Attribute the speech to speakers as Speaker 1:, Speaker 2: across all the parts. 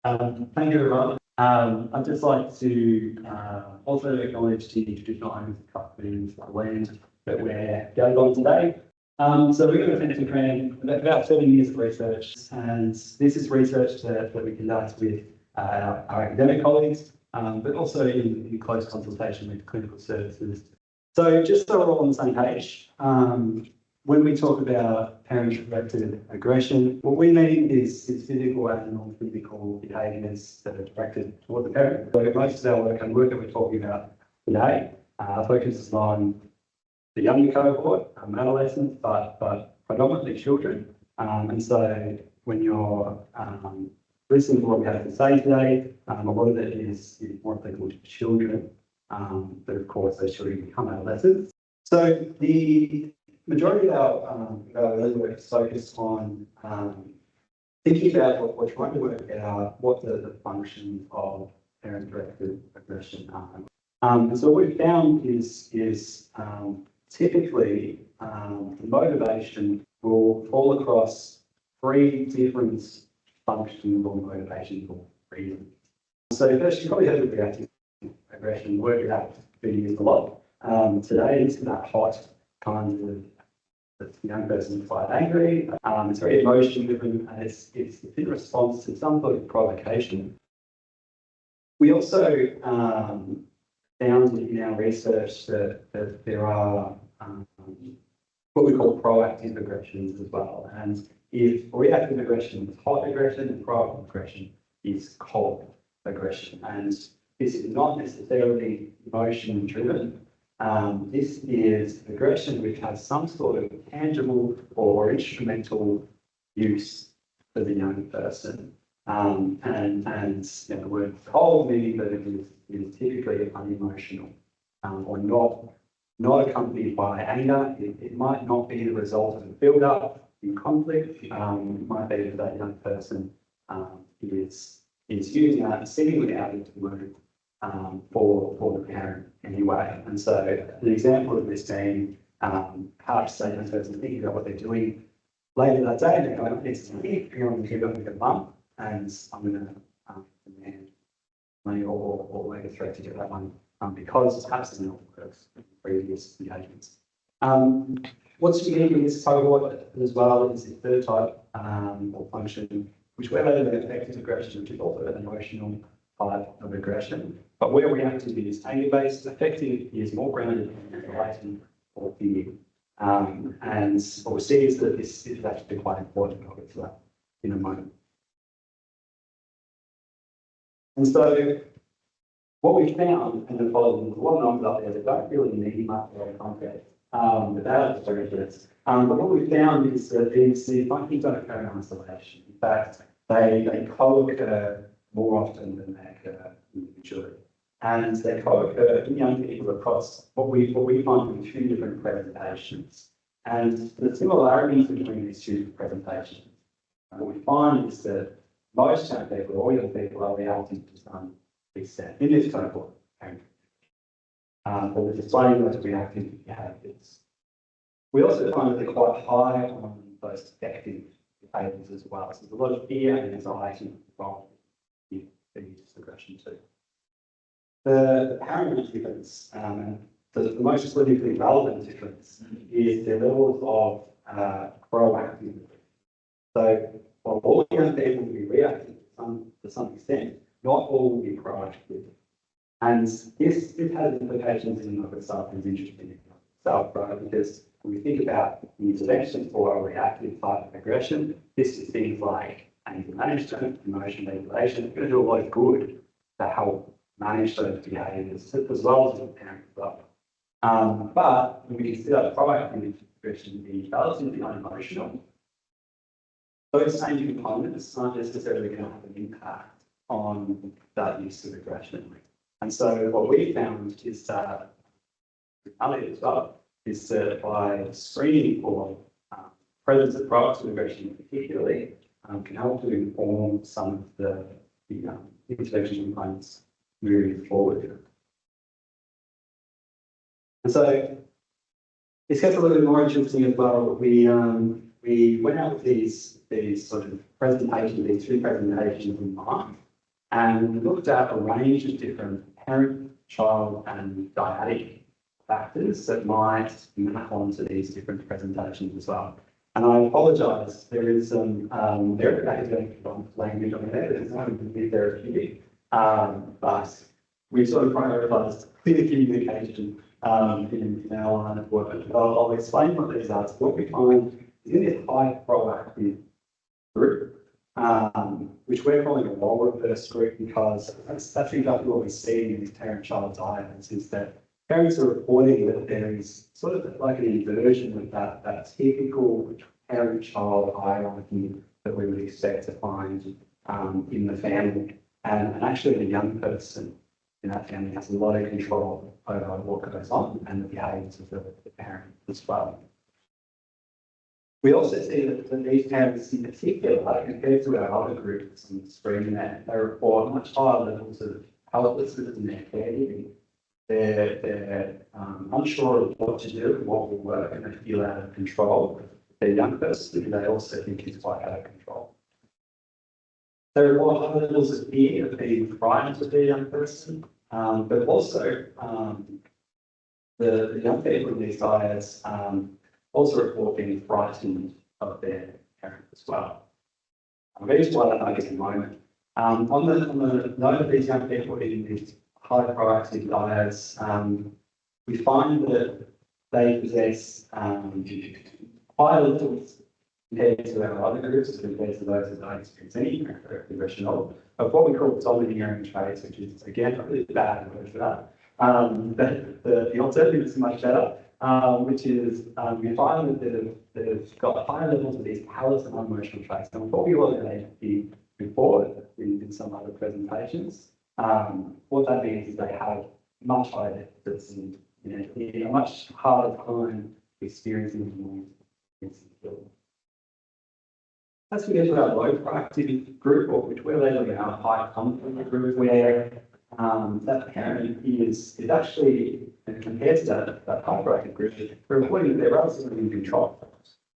Speaker 1: Thank you, everyone. I'd just like to also acknowledge the traditional owners of custodians of the land that we're gathered on today. So we're going to spend about 7 years of research, and this is research that we conduct with our academic colleagues, but also in close consultation with clinical services. So just so we're all on the same page, when we talk about parent-directed aggression, what we mean is physical and non-physical behaviours that are directed toward the parent. So most of our work and work that we're talking about today focuses on the younger cohort, adolescents, but predominantly children. And so when you're listening to what we have to say today, a lot of it is more applicable to children, but of course those children become adolescents. So the majority of our early work is focused on thinking about what we're trying to work out what the functions of parent-directed aggression are. And so what we found is typically the motivation will fall across three different functions or motivations or reasons. So first, you probably heard of reactive aggression, work out being used a lot. Today, it's that hot kind of the young person is quite angry. It's very emotion driven, and it's in response to some sort of provocation. We also found in our research that there are what we call proactive aggressions as well. And if reactive aggression is hot aggression, and proactive aggression is cold aggression. And this is not necessarily emotion driven. This is aggression which has some sort of tangible or instrumental use for the young person. And the word cold meaning that it is typically unemotional or not accompanied by anger. It might not be the result of a build-up in conflict. It might be that young person is using that seemingly out of the mood for the parent anyway. And so an example of this being perhaps say the person thinking about what they're doing later that day, and they're going, it's me, you're going to go with a mum, and I'm going to demand money or make a threat to get that money because perhaps it's not works in previous engagements. What's unique in this cohort as well is the third type or function, which we're labeling affective aggression, which is also an emotional type of aggression. But where reactive is anger-based, affective is more grounded in anxiety or fear. And what we see is that this is actually quite important. I'll get to that in a moment. And so what we found, and the following, a lot of numbers up there that don't really need much of a context about this. But what we found is that these functions don't occur in isolation. In fact, they co-occur more often than they occur individually. And they co-occur in young people across what we find in two different presentations. And the similarities between these two presentations, what we find is that most young people, all young people, are reacting to some extent in this cohort. But we're displaying those reactive behaviours. We also find that they're quite high on those affective behaviours as well. So there's a lot of fear and anxiety involved in this aggression too. The paramount difference, the most clinically relevant difference, is the levels of proactive. So while all young people will be reactive to some extent, not all will be proactive. And this has implications in and of itself, is interesting in itself, right? Because when we think about the intervention for a reactive type of aggression, this is things like anger management, emotion regulation. It's going to do a lot of good to help manage those behaviours as well as the parent as well. But when we consider proactive aggression to be relatively unemotional, those same components aren't necessarily going to have an impact on that use of aggression. And so what we found is that, as well, is that by screening for presence of proactive aggression particularly, can help to inform some of the intervention components moving forward. And so this gets a little bit more interesting as well. We went out with these sort of presentations, these two presentations in mind, and looked at a range of different parent, child, and dyadic factors that might map onto these different presentations as well. And I apologise, there is some very academic language on there that is not going to be therapeutic, but we've sort of prioritised clear communication in our line of work. I'll explain what these are. So what we find is in this high proactive group, which we're calling a role reverse group, because that's exactly what we see in these parent-child dyads, is that parents are reporting that there is sort of like an inversion of that typical parent-child hierarchy that we would expect to find in the family. And actually the young person in that family has a lot of control over what goes on and the behaviours of the parent as well. We also see that these parents in particular, compared to our other groups on the screen, they report much higher levels of helplessness in their caregiving. They're unsure of what to do, what will work, and they feel out of control. They're young person, and they also think it's quite out of control. They report high levels of fear of being frightened to be a young person, but also the young people in these dyads also report being frightened of their parent as well. I'm going to explain that in a moment. On the note of these young people in these high proactive dyads, we find that they possess higher levels compared to our other groups, compared to those that don't experience any progression of what we call domineering traits, which is again a really bad word for that. But the alternative is much better, which is we find that they've got higher levels of these callous and unemotional traits. And what we will be before in some other presentations, what that means is they have much higher deficits in a much harder time experiencing insecurity. As we get to our low proactive group, or which we're labeling our high conflict group, where that parent is actually, and compared to that high proactive group, we're reporting that they're relatively in control.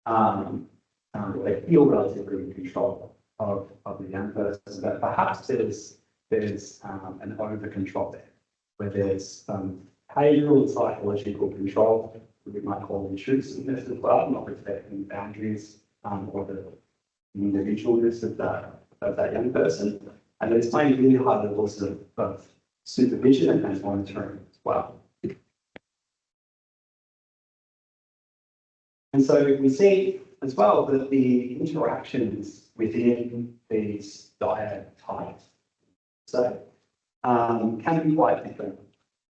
Speaker 1: They feel relatively in control of the young person, but perhaps there's an over control there, where there's behavioural and psychological control, we might call intrusiveness as well, not respecting boundaries or the individualness of that young person. And there's playing really high levels of supervision and monitoring as well. And so we see as well that the interactions within these dyad types can be quite different.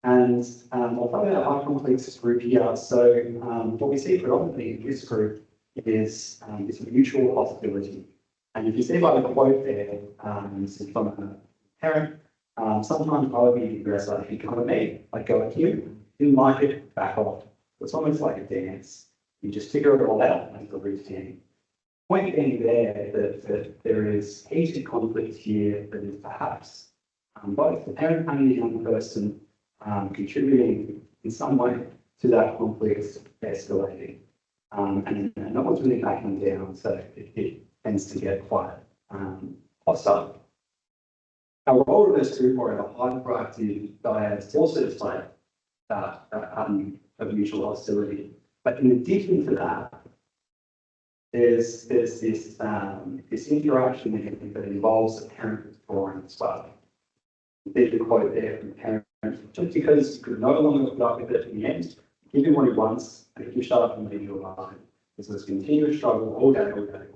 Speaker 1: And I'll probably have a high complex group here. So what we see predominantly in this group is this mutual hostility. And if you see by the quote there, this is from a parent, sometimes I would be the aggressor. If you come at me, I'd go at you. Didn't like it, back off. It's almost like a dance. You just figure it all out and make a routine. Point being there that there is heated conflict here that is perhaps both the parent and the young person contributing in some way to that conflict escalating. And no one's really backing down, so it tends to get quite hostile. Our role reverse group, or our high proactive dyads, also display that pattern of mutual hostility. But in addition to that, there's this interaction that involves the parent withdrawing as well. There's a quote there from the parent: just because you could no longer put up with it in the end, give him what he wants, and if you shut up and leave you alone, there's this continuous struggle all day, all day, all day.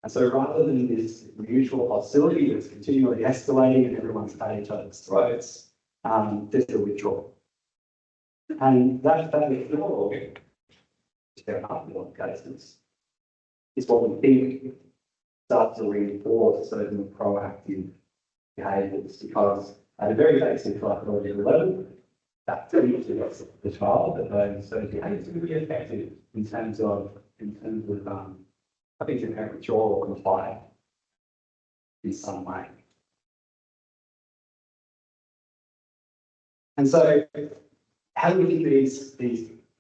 Speaker 1: And so rather than this mutual hostility that's continually escalating and everyone's at each other's throats, there's a withdrawal. And that withdrawal, which there are in a lot of cases, is what we think starts to reinforce those more proactive behaviours, because at a very basic psychological level, that tells the child that those behaviours are going to be effective in terms of having to parent withdraw or comply in some way. And so, how do we think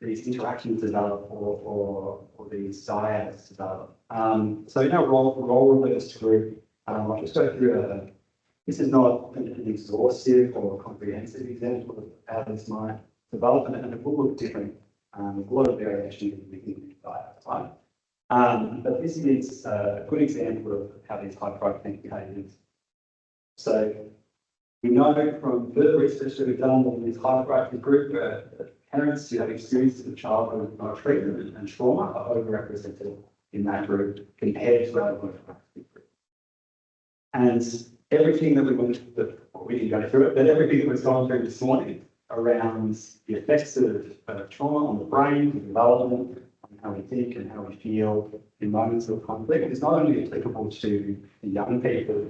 Speaker 1: these interactions develop, or these dyads develop? So in our role reverse group, I'll just go through this is not an exhaustive or comprehensive example of how this might develop, and it will look different. There's a lot of variation within diet type. But this is a good example of how these hyperactive can behave. So we know from further research that we've done in this hyperactive group that parents who have experiences of childhood maltreatment and trauma are overrepresented in that group compared to our overactive group. And everything that we didn't go through it, but everything that was gone through this morning around the effects of trauma on the brain, the development, on how we think and how we feel in moments of conflict is not only applicable to the young people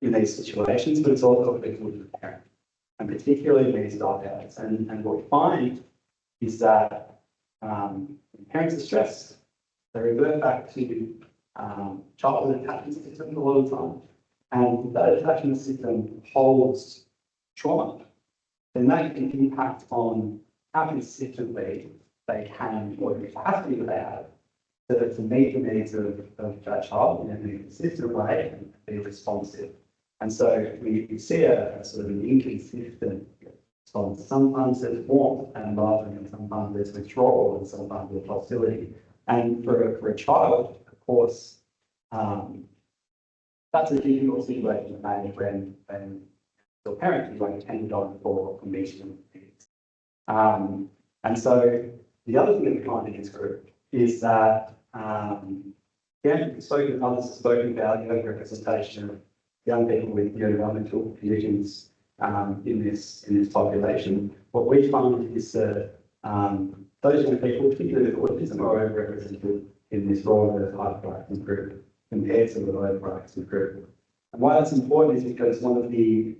Speaker 1: in these situations, but it's also applicable to the parent, and particularly in these dyads. And what we find is that when parents are stressed, they revert back to childhood attachment system a lot of the time. And if that attachment system holds trauma, then that can impact on how consistently they can, or the capacity that they have to meet the needs of that child in a consistent way and be responsive. And so we see a sort of an inconsistent response. Sometimes there's warmth and love, and sometimes there's withdrawal, and sometimes there's hostility. And for a child, of course, that's a difficult situation to manage when your parent is like dependent on for meeting needs. And so the other thing that we find in this group is that, again, others have spoken about the overrepresentation of young people with neurodevelopmental conditions in this population. What we find is that those young people, particularly with autism, are overrepresented in this role of hyperactive group compared to the overactive group. And why that's important is because one of the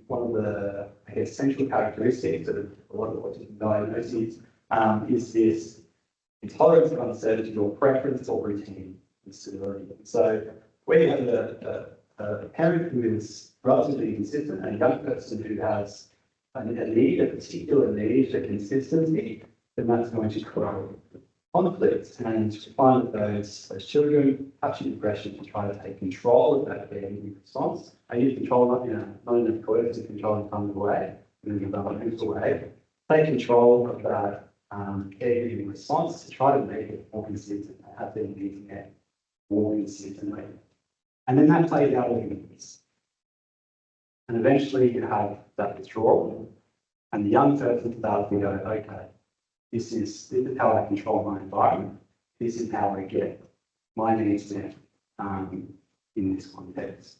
Speaker 1: I guess central characteristics of a lot of autism diagnoses is this intolerance of uncertainty or preference or routine and stability. So we have a parent who is relatively consistent and a young person who has a need, a particular need for consistency, then that's going to grow conflict. And we find that those children have the aggression to try to take control of that caregiving response. I use control not in a coercive control kind of way, in a developmental way. Take control of that caregiving response to try to make it more consistent and have their needs met more consistently. And then that plays out in this. And eventually you have that withdrawal, and the young person starts to go, okay, this is how I control my environment. This is how I get my needs met in this context.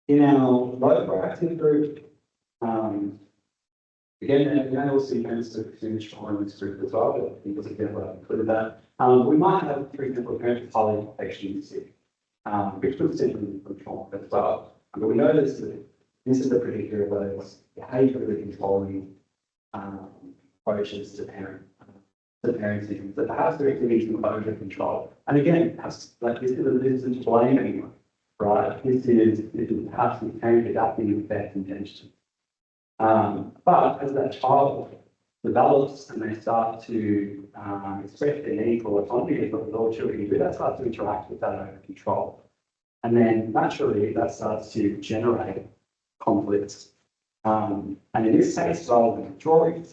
Speaker 1: In our low proactive group, again, we may also see parents to trauma in this group as well, but because again, I've included that. We might have, for example, a parent with highly affectionate sick, which could potentially from trauma as well. But we know this is the predictor of those behaviourally controlling approaches to parenting, that perhaps there is some over control. And again, this isn't blame anyone, right? This is perhaps the parent adapting with best intention. But as that child develops and they start to express their need for autonomy, as all children do, that starts to interact with that over control. And then naturally that starts to generate conflicts. And in this case, rather than withdrawing,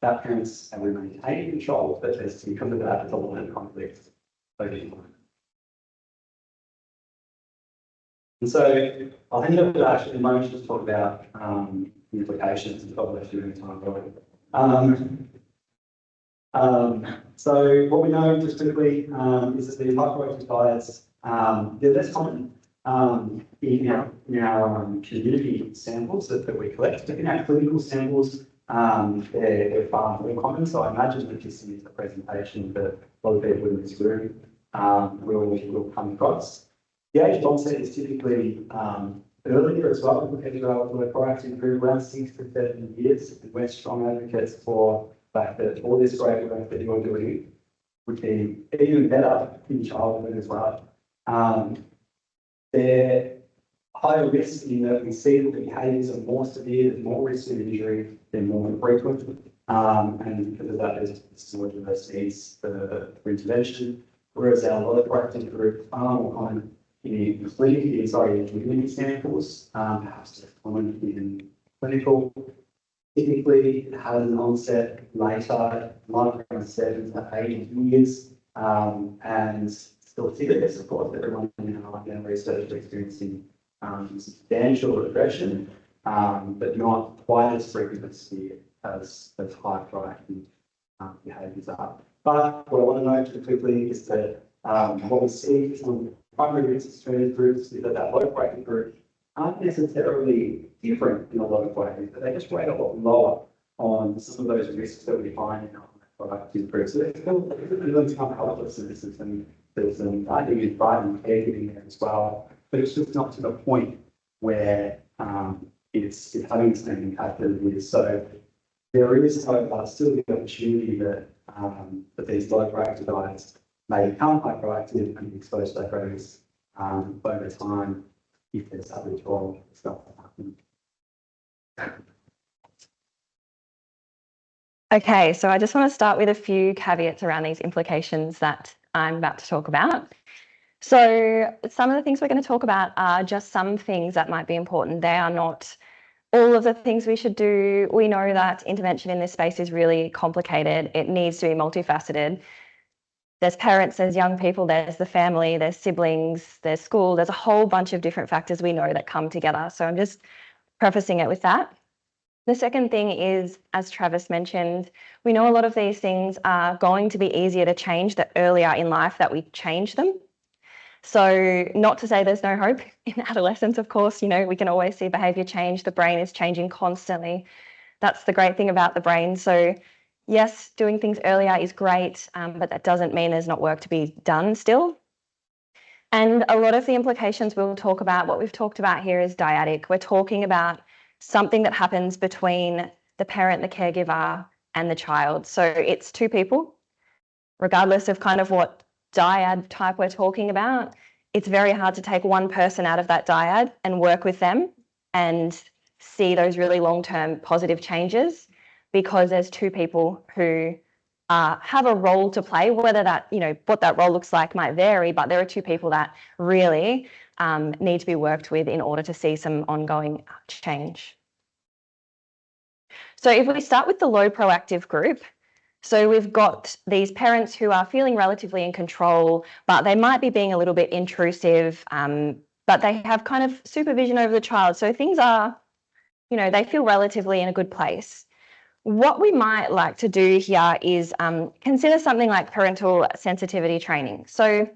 Speaker 1: that parents have maintained control, but there's because of that, there's a lot of conflict over time. And so I'll hand over to Ashlee in a moment to talk about the implications of what we're doing time going. So what we know just quickly is that these hyperactive dyads, they're less common in our community samples that we collect. In our clinical samples, they're far more common. So I imagine that this is a presentation that a lot of people in this room will come across. The age of onset is typically earlier as well compared to our proactive group, around 6 to 7 years. And we're strong advocates for the fact that all this great work that you're doing would be even better in childhood as well. They're higher risk in that we see that the behaviours are more severe, there's more risk of injury, they're more frequent, and because of that, there's more diverse needs for intervention. Whereas our low proactive group are more common in community samples, perhaps less common in clinical. Typically, it has an onset later, like around 7 to 8 years, and still serious, of course. Everyone in our research is experiencing substantial regression, but not quite as frequency as high-proactive behaviours are. But what I want to note quickly is that what we see from primary risk groups is that low-proactive group aren't necessarily different in a lot of ways, but they just rate a lot lower on some of those risks that we find in proactive groups. So there's still some helplessness and there's some argument and caregiving there as well, but it's just not to the point where it's having the same impact that it is. So there is still the opportunity that these low proactive diets may become high proactive and be exposed to that risk over time if there's habitual stuff that happens.
Speaker 2: Okay, so I just want to start with a few caveats around these implications that I'm about to talk about. So some of the things we're going to talk about are just some things that might be important. They are not all of the things we should do. We know that intervention in this space is really complicated. It needs to be multifaceted. There's parents, there's young people, there's the family, there's siblings, there's school, there's a whole bunch of different factors we know that come together. So I'm just prefacing it with that. The second thing is, as Travis mentioned, we know a lot of these things are going to be easier to change the earlier in life that we change them. So not to say there's no hope in adolescence, of course, we can always see behaviour change. The brain is changing constantly. That's the great thing about the brain. So yes, doing things earlier is great, but that doesn't mean there's not work to be done still. And a lot of the implications we'll talk about, what we've talked about here is dyadic. We're talking about something that happens between the parent, the caregiver, and the child. So it's two people, regardless of kind of what dyad type we're talking about. It's very hard to take one person out of that dyad and work with them and see those really long-term positive changes, because there's two people who have a role to play, whether that, what that role looks like might vary, but there are two people that really need to be worked with in order to see some ongoing change. So if we start with the low proactive group, so we've got these parents who are feeling relatively in control, but they might be being a little bit intrusive, but they have kind of supervision over the child. So things are, they feel relatively in a good place. What we might like to do here is consider something like parental sensitivity training. So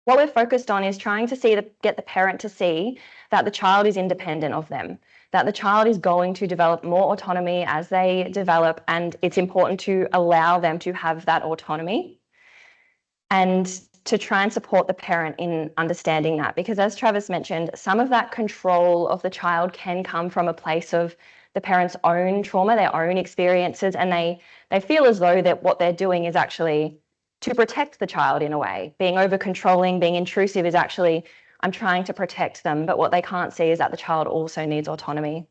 Speaker 2: what we're focused on is trying to get the parent to see that the child is independent of them, that the child is going to develop more autonomy as they develop, and it's important to allow them to have that autonomy and to try and support the parent in understanding that. Because as Travis mentioned, some of that control of the child can come from a place of the parent's own trauma, their own experiences, and they feel as though that what they're doing is actually to protect the child in a way. Being over-controlling, being intrusive is actually, I'm trying to protect them, but what they can't see is that the child also needs autonomy.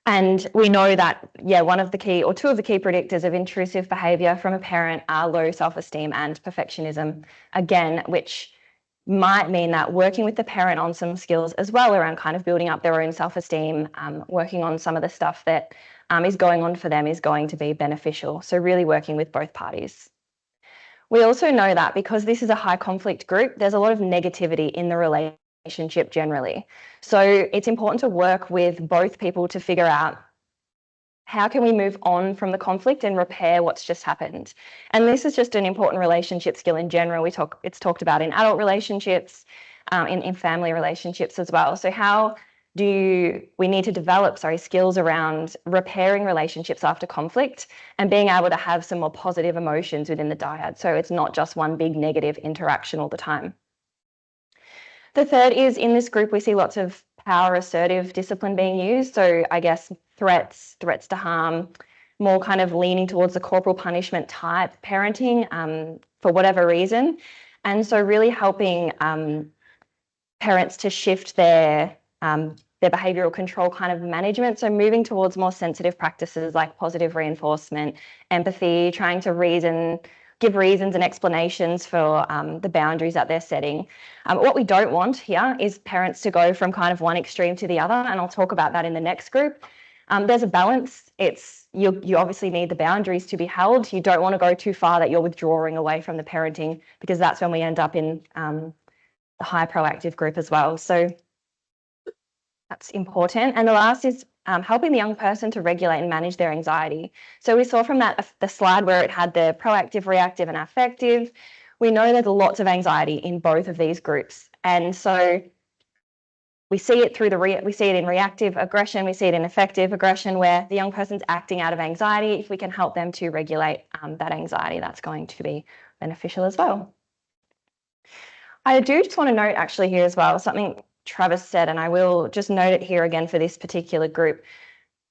Speaker 2: And we know that, one of the key, or two of the key predictors of intrusive behaviour from a parent are low self-esteem and perfectionism, again, which might mean that working with the parent on some skills as well around kind of building up their own self-esteem, working on some of the stuff that is going on for them is going to be beneficial. So really working with both parties. We also know that because this is a high conflict group, there's a lot of negativity in the relationship generally. So it's important to work with both people to figure out how can we move on from the conflict and repair what's just happened. And this is just an important relationship skill in general. It's talked about in adult relationships, in family relationships as well. So how we need to develop skills around repairing relationships after conflict and being able to have some more positive emotions within the dyad. So it's not just one big negative interaction all the time. The third is, in this group, we see lots of power assertive discipline being used. So I guess threats to harm, more kind of leaning towards the corporal punishment type parenting for whatever reason. And so really helping parents to shift their behavioural control kind of management. So moving towards more sensitive practices like positive reinforcement, empathy, trying to reason give reasons and explanations for the boundaries that they're setting. What we don't want here is parents to go from kind of one extreme to the other, and I'll talk about that in the next group. There's a balance. You obviously need the boundaries to be held. You don't want to go too far that you're withdrawing away from the parenting, because that's when we end up in the high proactive group as well. So that's important. And the last is helping the young person to regulate and manage their anxiety. So we saw from the slide where it had the proactive, reactive and affective. We know there's lots of anxiety in both of these groups. And so we see it we see it in reactive aggression, we see it in affective aggression, where the young person's acting out of anxiety. If we can help them to regulate that anxiety, that's going to be beneficial as well. I do just want to note actually here as well, something Travis said, and I will just note it here again for this particular group.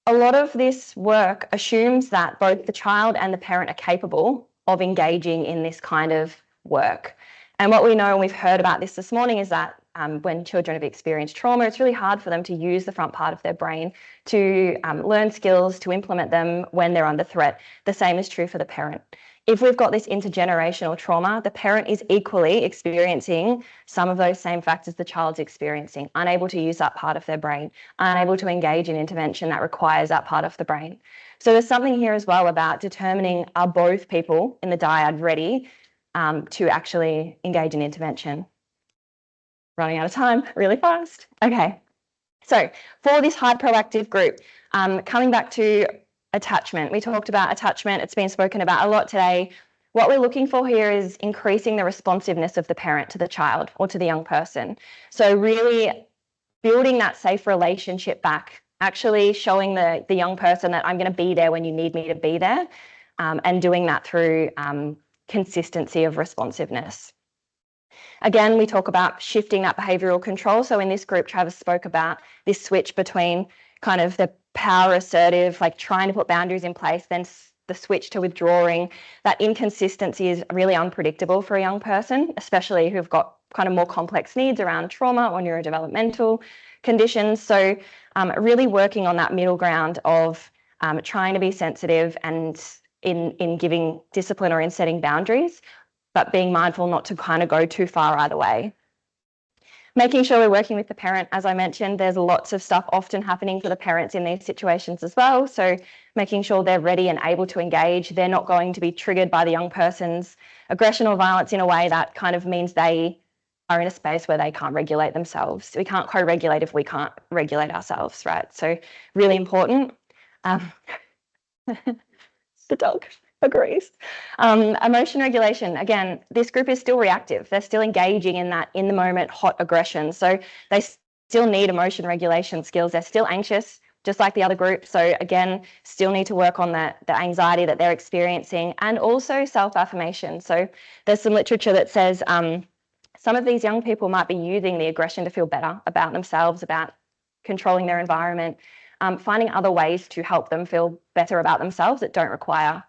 Speaker 2: A lot of this work assumes that both the child and the parent are capable of engaging in this kind of work. And what we know, and we've heard about this morning, is that when children have experienced trauma, it's really hard for them to use the front part of their brain to learn skills, to implement them when they're under threat. The same is true for the parent. If we've got this intergenerational trauma, the parent is equally experiencing some of those same factors the child's experiencing, unable to use that part of their brain, unable to engage in intervention that requires that part of the brain. So there's something here as well about determining, are both people in the dyad ready to actually engage in intervention? Running out of time really fast. Okay, so for this high proactive group, coming back to attachment, we talked about attachment. It's been spoken about a lot today. What we're looking for here is increasing the responsiveness of the parent to the child or to the young person. So really building that safe relationship back, actually showing the young person that I'm going to be there when you need me to be there, and doing that through consistency of responsiveness. Again, we talk about shifting that behavioural control. So in this group, Travis spoke about this switch between kind of the power assertive, like trying to put boundaries in place, then the switch to withdrawing. That inconsistency is really unpredictable for a young person, especially who've got kind of more complex needs around trauma or neurodevelopmental conditions. So really working on that middle ground of trying to be sensitive and in giving discipline or in setting boundaries, but being mindful not to kind of go too far either way. Making sure we're working with the parent, as I mentioned, there's lots of stuff often happening for the parents in these situations as well. So making sure they're ready and able to engage. They're not going to be triggered by the young person's aggression or violence in a way that kind of means they are in a space where they can't regulate themselves. We can't co-regulate if we can't regulate ourselves, right? So really important. The dog agrees. Emotion regulation, again, this group is still reactive. They're still engaging in that in the moment hot aggression. So they still need emotion regulation skills. They're still anxious, just like the other group. So again, still need to work on the anxiety that they're experiencing, and also self-affirmation. So there's some literature that says some of these young people might be using the aggression to feel better about themselves, about controlling their environment, finding other ways to help them feel better about themselves that don't require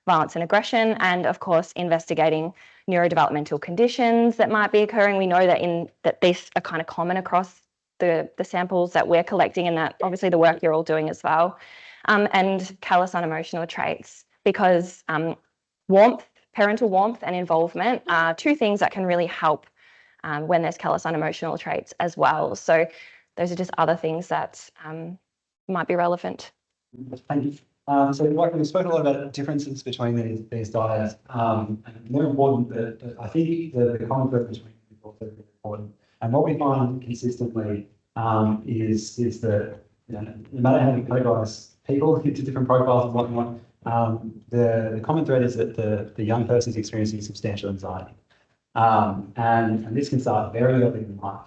Speaker 2: violence and aggression, and of course investigating neurodevelopmental conditions that might be occurring. We know that these are kind of common across the samples that we're collecting, and that obviously the work you're all doing as well, and callous unemotional traits, because parental warmth and involvement are two things that can really help when there's callous unemotional traits as well. So those are just other things that might be relevant.
Speaker 1: Thank you. So we've spoken a lot about differences between these dyads, and more important, that I think the common thread between them is also really important. And what we find consistently is that, you know, no matter how we categorize people into different profiles and whatnot, the common thread is that the young person is experiencing substantial anxiety. And this can start very early in life.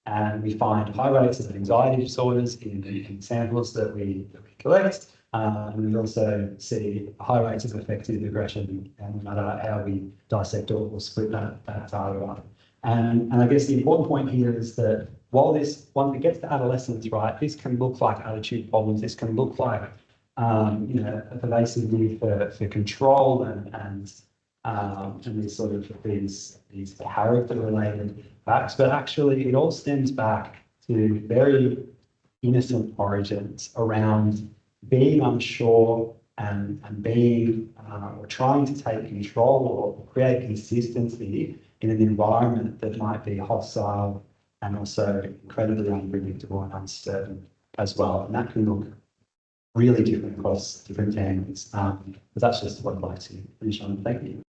Speaker 1: And we find high rates of anxiety disorders in samples that we collect. And we also see high rates of affective aggression, no matter how we dissect or split that data up. And I guess the important point here is that once it gets to adolescence, right, this can look like attitude problems. This can look like a pervasive need for control and these sort of these character-related facts. But actually, it all stems back to very innocent origins around being unsure and being or trying to take control or create consistency in an environment that might be hostile and also incredibly unpredictable and uncertain as well. And that can look really different across different families. But that's just what I'd like to finish on. Thank you.